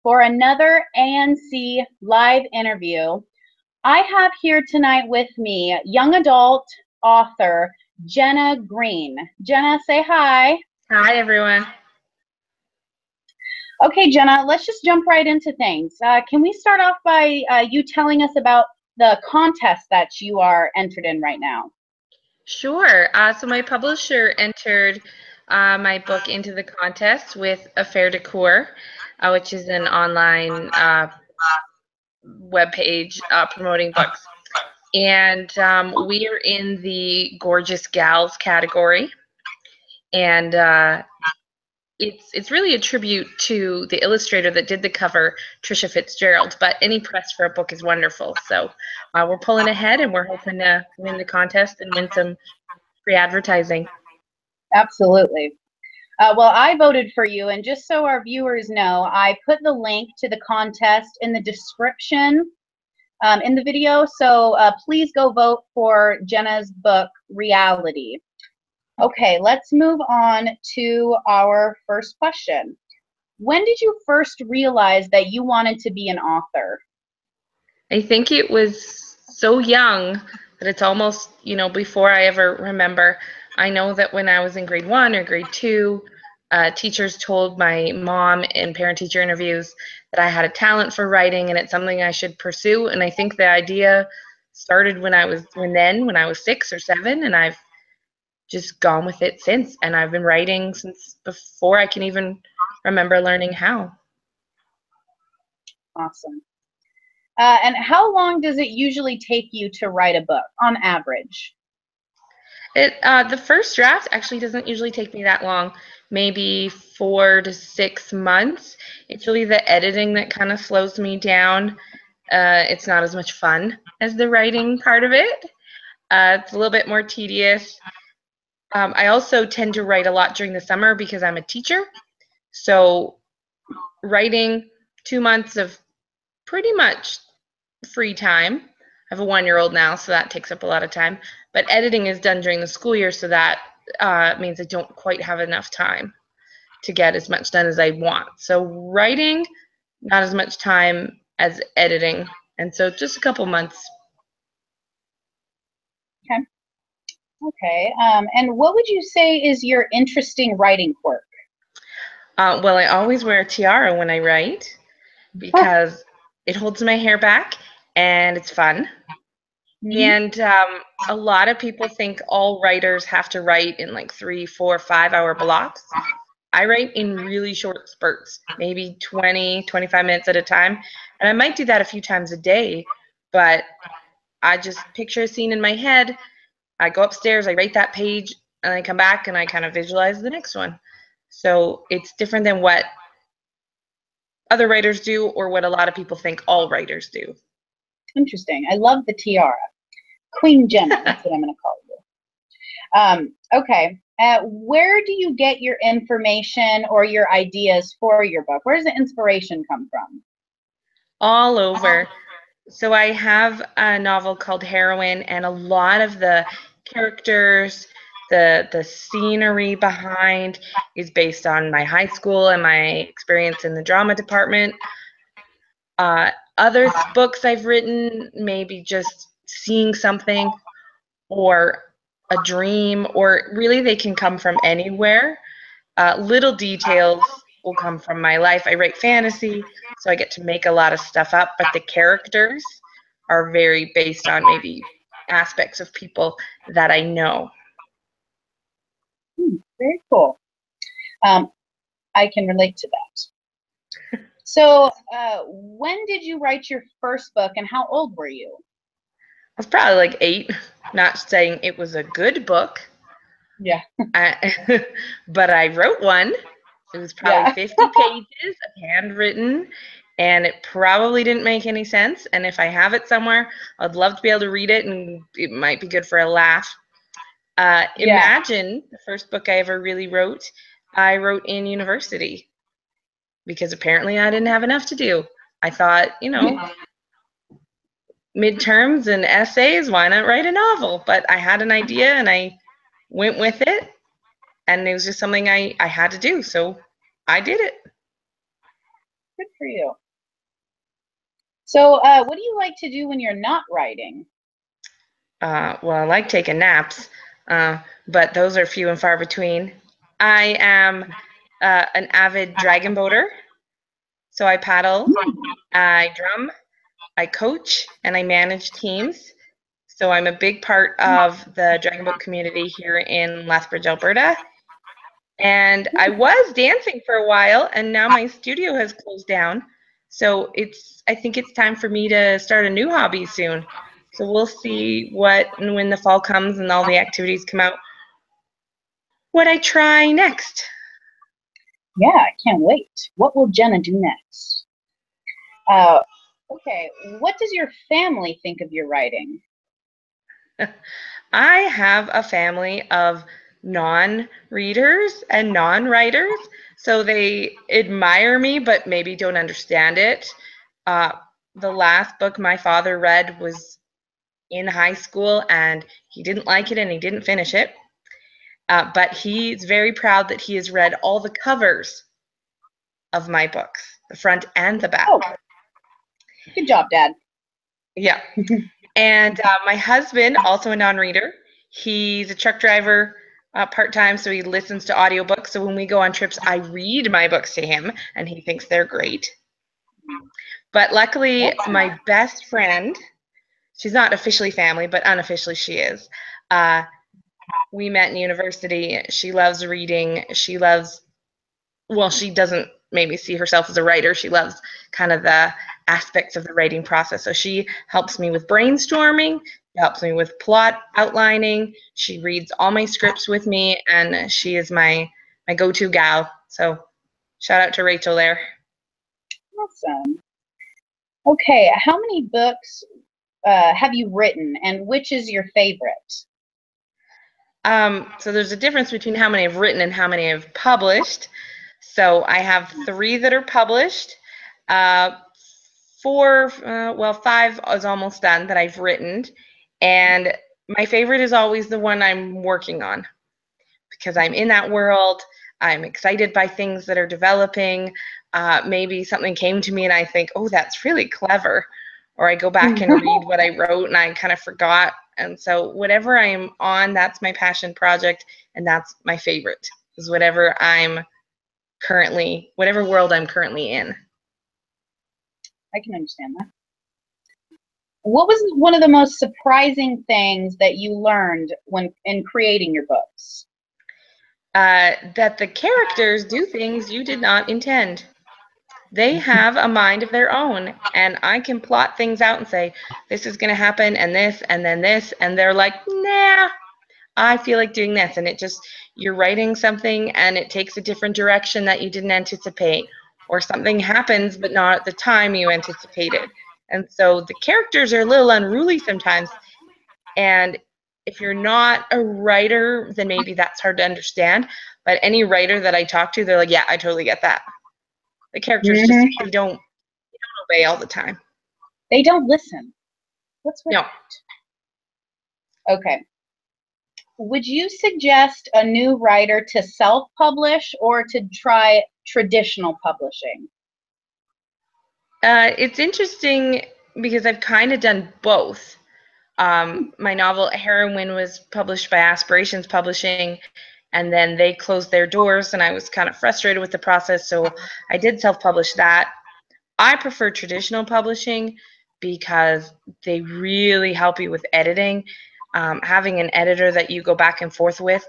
for another ANC live interview. I have here tonight with me young adult author Jenna Greene. Jenna, say hi. Hi, everyone. Okay, Jenna, let's just jump right into things. Can we start off by you telling us about the contest that you are entered in right now? Sure. So my publisher entered my book into the contest with Affaire de Cour, which is an online web page promoting books. And we are in the Gorgeous Gals category. And it's really a tribute to the illustrator that did the cover, Trisha Fitzgerald, but any press for a book is wonderful. So we're pulling ahead and we're hoping to win the contest and win some free advertising. Absolutely. Well, I voted for you, and just so our viewers know, I put the link to the contest in the description in the video, so please go vote for Jenna's book, Reality. Okay, let's move on to our first question. When did you first realize that you wanted to be an author? I think it was so young that it's almost, before I ever remember. I know that when I was in grade 1 or grade 2, teachers told my mom in parent-teacher interviews that I had a talent for writing and it's something I should pursue. And I think the idea started when I was 6 or 7, and I've just gone with it since. And I've been writing since before I can even remember learning how. Awesome. And how long does it usually take you to write a book, on average? The first draft actually doesn't usually take me that long, maybe 4 to 6 months. It's really the editing that kind of slows me down. It's not as much fun as the writing part of it. It's a little bit more tedious. I also tend to write a lot during the summer because I'm a teacher. So writing 2 months of pretty much free time. I have a 1-year-old now, so that takes up a lot of time. But editing is done during the school year, so that means I don't quite have enough time to get as much done as I want. So writing, not as much time as editing, and so just a couple months. Okay. Okay. And what would you say is your interesting writing quirk? Well, I always wear a tiara when I write because it holds my hair back and it's fun. And a lot of people think all writers have to write in like 3, 4, 5 hour blocks. I write in really short spurts, maybe 20, 25 minutes at a time. And I might do that a few times a day, but I just picture a scene in my head. I go upstairs, I write that page, and I come back and I kind of visualize the next one. So it's different than what other writers do or what a lot of people think all writers do. Interesting. I love the tiara. Queen Jenna, that's what I'm going to call you. Okay. Where do you get your information or your ideas for your book? Where does the inspiration come from? All over. So I have a novel called Heroine, and a lot of the characters, the scenery behind is based on my high school and my experience in the drama department. Other books I've written, maybe just seeing something or a dream, or really they can come from anywhere. Little details will come from my life. I write fantasy, so I get to make a lot of stuff up, but the characters are very based on maybe aspects of people that I know. Very cool. I can relate to that. So when did you write your first book and how old were you? I was probably like 8, not saying it was a good book. Yeah. But I wrote one. It was probably 50 pages of handwritten, and it probably didn't make any sense. And if I have it somewhere, I'd love to be able to read it, and it might be good for a laugh. Imagine, the first book I ever really wrote, I wrote in university because apparently I didn't have enough to do. I thought, midterms and essays, why not write a novel? But I had an idea and I went with it, and it was just something I had to do, so I did it. Good for you. So what do you like to do when you're not writing? Well, I like taking naps, but those are few and far between. I am an avid dragon boater, so I paddle, I drum, I coach, and I manage teams. So I'm a big part of the dragon boat community here in Lethbridge, Alberta. And I was dancing for a while, and now my studio has closed down. So I think it's time for me to start a new hobby soon. So we'll see what, and when the fall comes and all the activities come out, what I try next. Yeah, I can't wait. What will Jenna do next? Okay, what does your family think of your writing? I have a family of non-readers and non-writers, so they admire me but maybe don't understand it. The last book my father read was in high school, and he didn't like it and he didn't finish it. But he's very proud that he has read all the covers of my books, the front and the back. Oh, good job, Dad. Yeah. And my husband, also a non-reader, he's a truck driver part-time, so he listens to audiobooks. So when we go on trips, I read my books to him, and he thinks they're great. But luckily, my best friend, she's not officially family, but unofficially she is. We met in university. She loves reading. She doesn't maybe see herself as a writer. She loves kind of the aspects of the writing process. So she helps me with brainstorming, she helps me with plot outlining. She reads all my scripts with me, and she is my go-to gal. So shout out to Rachel there. Awesome. Okay, how many books have you written, and which is your favorite? So there's a difference between how many I've written and how many I've published. So I have 3 that are published. 5 is almost done that I've written. And my favorite is always the one I'm working on, because I'm in that world. I'm excited by things that are developing. Maybe something came to me and I think, oh, that's really clever. Or I go back and read what I wrote and I kind of forgot. And so whatever I'm on, that's my passion project, and that's my favorite, is whatever world I'm currently in. I can understand that. What was one of the most surprising things that you learned when in creating your books? That the characters do things you did not intend. They have a mind of their own, and I can plot things out and say, this is going to happen, and this, and then this, and they're like, nah, I feel like doing this, and you're writing something, and it takes a different direction that you didn't anticipate, or something happens, but not at the time you anticipated. And so the characters are a little unruly sometimes, and if you're not a writer, then maybe that's hard to understand, but any writer that I talk to, they're like, yeah, I totally get that. The characters just, they don't obey all the time. They don't listen. What's with No. that? Okay. Would you suggest a new writer to self-publish or to try traditional publishing? It's interesting because I've kind of done both. My novel Heroine was published by Aspirations Publishing, and then they closed their doors, and I was kind of frustrated with the process, so I did self-publish that. I prefer traditional publishing because they really help you with editing. Having an editor that you go back and forth with,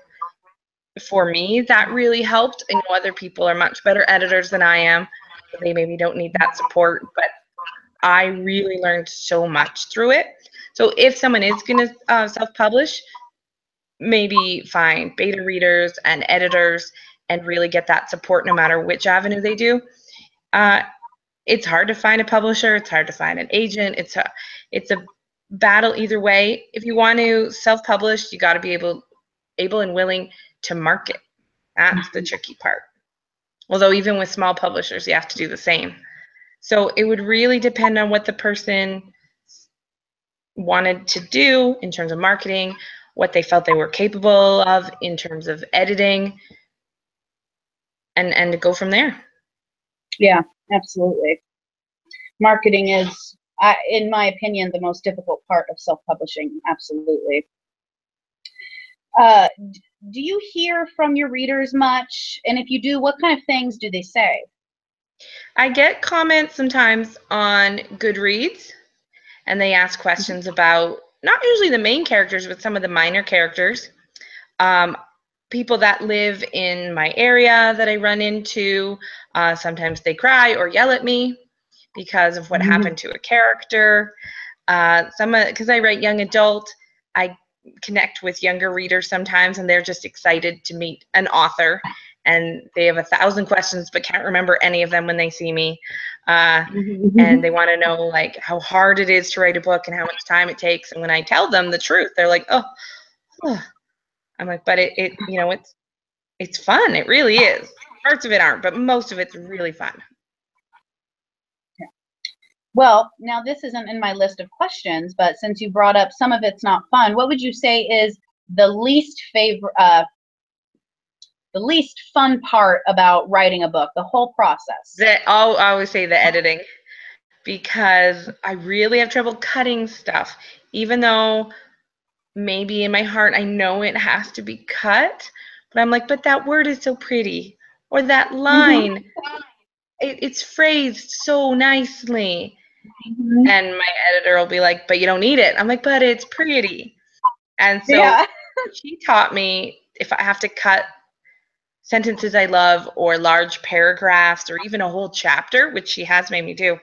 for me, that really helped. I know other people are much better editors than I am, so they maybe don't need that support, but I really learned so much through it. So if someone is going to self-publish, maybe find beta readers and editors and really get that support no matter which avenue they do. It's hard to find a publisher. It's hard to find an agent. It's a battle either way. If you want to self-publish, you got to be able and willing to market. That's the tricky part. Although even with small publishers, you have to do the same. So it would really depend on what the person wanted to do in terms of marketing, what they felt they were capable of in terms of editing, and to go from there. Yeah, Absolutely. Marketing is, in my opinion, the most difficult part of self-publishing. Absolutely. Do you hear from your readers much? And if you do, what kind of things do they say? I get comments sometimes on Goodreads, and they ask questions about not usually the main characters, but some of the minor characters. People that live in my area that I run into, sometimes they cry or yell at me because of what happened to a character. Because I write young adult, I connect with younger readers sometimes, and they're just excited to meet an author, and they have 1,000 questions but can't remember any of them when they see me. And they want to know like how hard it is to write a book and how much time it takes. And when I tell them the truth, they're like, oh. I'm like, but it you know, it's fun. It really is. Parts of it aren't, but most of it's really fun. Well, now this isn't in my list of questions, but since you brought up some of it's not fun, what would you say is the least fun part about writing a book, the whole process? I'll always say the editing, because I really have trouble cutting stuff, even though maybe in my heart I know it has to be cut, but I'm like, but that word is so pretty, or that line, it's phrased so nicely. And my editor will be like, but you don't need it. I'm like, but it's pretty. And so she taught me if I have to cut sentences I love or large paragraphs or even a whole chapter, which she has made me do,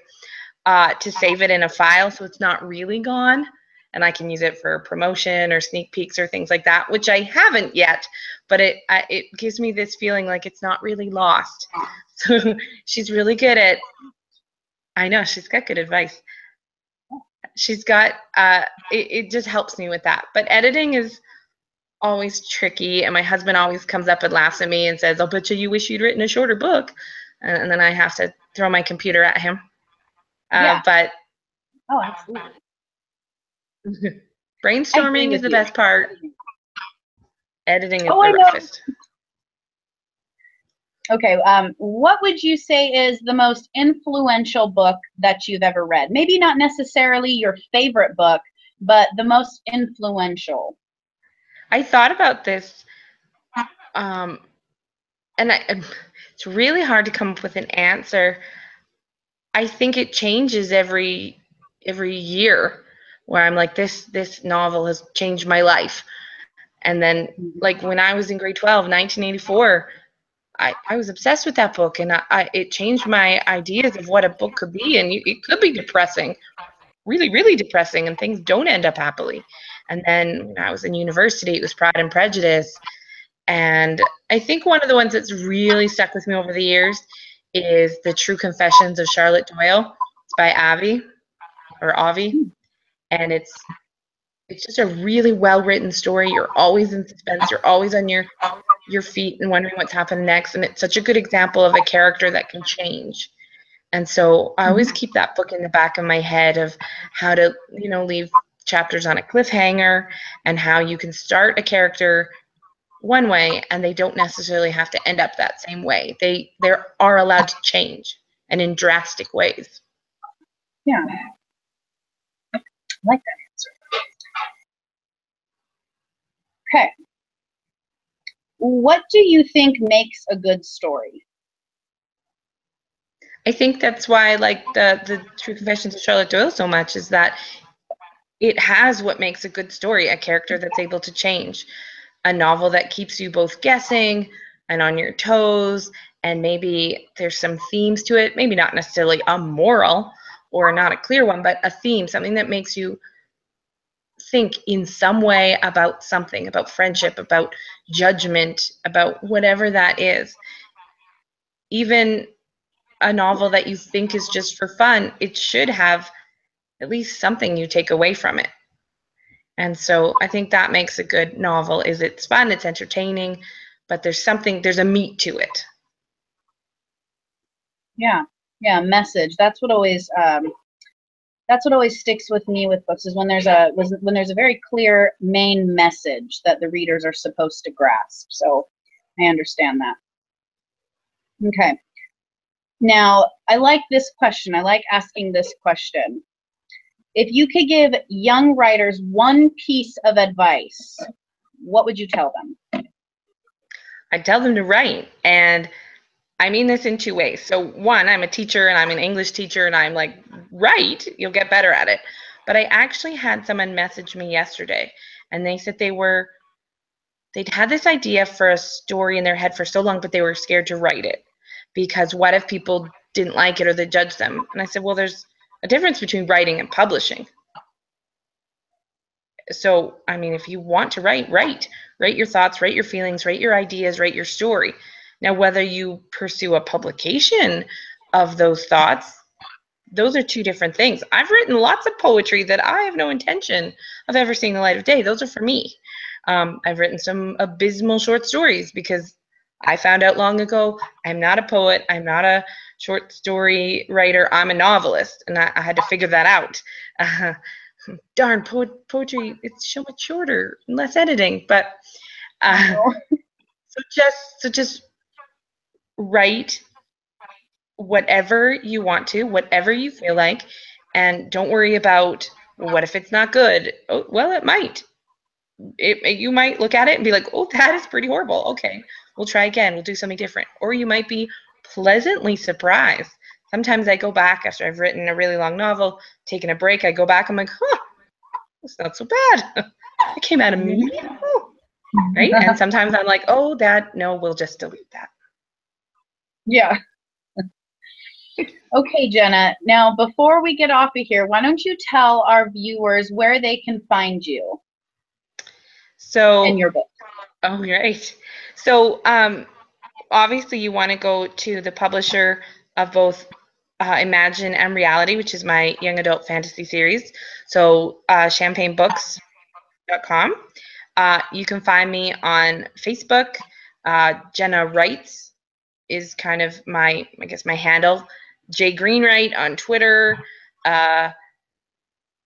to save it in a file so it's not really gone. And I can use it for promotion or sneak peeks or things like that, which I haven't yet, but it gives me this feeling like it's not really lost. So she's really good at, I know, she's got good advice. She's got, it just helps me with that. But editing is always tricky, and my husband always comes up and laughs at me and says, I'll bet you wish you'd written a shorter book. And then I have to throw my computer at him. But oh, absolutely. Brainstorming is the best part. Editing is the roughest. Okay, what would you say is the most influential book that you've ever read? Maybe not necessarily your favorite book, but the most influential. I thought about this, and it's really hard to come up with an answer. I think it changes every year, where I'm like, this novel has changed my life. And then, like when I was in grade 12, 1984, I was obsessed with that book, and it changed my ideas of what a book could be. And it could be depressing, really, really depressing, and things don't end up happily. And then when I was in university, it was Pride and Prejudice. And I think one of the ones that's really stuck with me over the years is The True Confessions of Charlotte Doyle. It's by Avi. And it's just a really well-written story. You're always in suspense. You're always on your feet and wondering what's happening next. And it's such a good example of a character that can change. And so I always keep that book in the back of my head of how to, leave chapters on a cliffhanger, and how you can start a character one way and they don't necessarily have to end up that same way. They are allowed to change, and in drastic ways. Yeah. I like that answer. Okay. What do you think makes a good story? I think that's why I like the True Confessions of Charlotte Doyle so much, is that it has what makes a good story: a character that's able to change, a novel that keeps you both guessing and on your toes, and maybe there's some themes to it, maybe not necessarily a moral or not a clear one, but a theme, something that makes you think in some way about something, about friendship, about judgment, about whatever that is. Even a novel that you think is just for fun, it should have at least something you take away from it. And so I think that makes a good novel, is it's fun, it's entertaining, but there's a meat to it. Yeah, message. That's what always sticks with me with books, is when there's a very clear main message that the readers are supposed to grasp. So I understand that. Okay. Now, I like this question. I like asking this question. If you could give young writers one piece of advice, what would you tell them? I tell them to write, and I mean this in two ways. So one, I'm a teacher and I'm an English teacher, and I'm like, write, you'll get better at it. But I actually had someone message me yesterday, and they said they'd had this idea for a story in their head for so long, but they were scared to write it because what if people didn't like it or they judge them? And I said, well, there's a difference between writing and publishing. So, I mean, if you want to write, write your thoughts, write your feelings, write your ideas, write your story. Now, whether you pursue a publication of those thoughts, those are two different things. I've written lots of poetry that I have no intention of ever seeing the light of day. Those are for me. I've written some abysmal short stories because I found out long ago I'm not a poet, I'm not a short story writer, I'm a novelist, and I had to figure that out. Darn, poetry, it's so much shorter, less editing, but so just write whatever you want to, whatever you feel like, and don't worry about, well, what if it's not good? Oh, well, it might. You might look at it and be like, oh, that is pretty horrible. Okay, we'll try again. We'll do something different. Or you might be pleasantly surprised. Sometimes I go back after I've written a really long novel, taken a break, I go back, I'm like, huh, it's not so bad. It came out of me. Oh. Right? And sometimes I'm like, oh, no, we'll just delete that. Yeah. Okay, Jenna. Now, before we get off of here, why don't you tell our viewers where they can find you? So, in your book. Oh, right. So, obviously, you want to go to the publisher of both Imagine and Reality, which is my young adult fantasy series. So, champagnebooks.com. You can find me on Facebook. Jenna Writes is kind of my handle. J Greene Write on Twitter.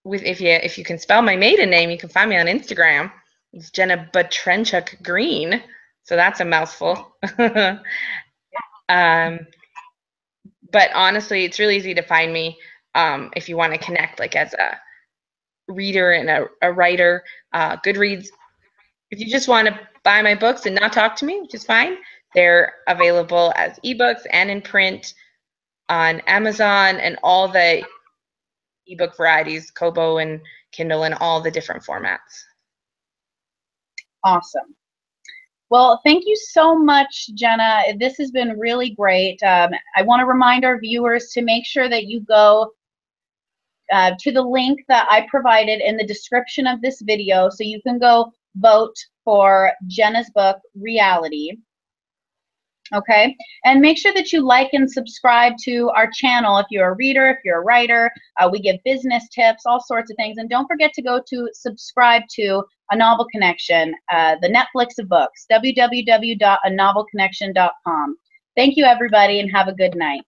If you can spell my maiden name, you can find me on Instagram. It's Jenna Batrenchuk Greene, so that's a mouthful. But honestly, it's really easy to find me if you want to connect, like as a reader and a writer. Goodreads. If you just want to buy my books and not talk to me, which is fine, they're available as ebooks and in print on Amazon and all the ebook varieties, Kobo and Kindle, and all the different formats. Awesome. Well, thank you so much, Jenna. This has been really great. I want to remind our viewers to make sure that you go to the link that I provided in the description of this video so you can go vote for Jenna's book, Reality. Okay, and make sure that you like and subscribe to our channel if you're a reader, if you're a writer. We give business tips, all sorts of things. And don't forget to go to subscribe to A Novel Connection, the Netflix of books, www.anovelconnection.com. Thank you, everybody, and have a good night.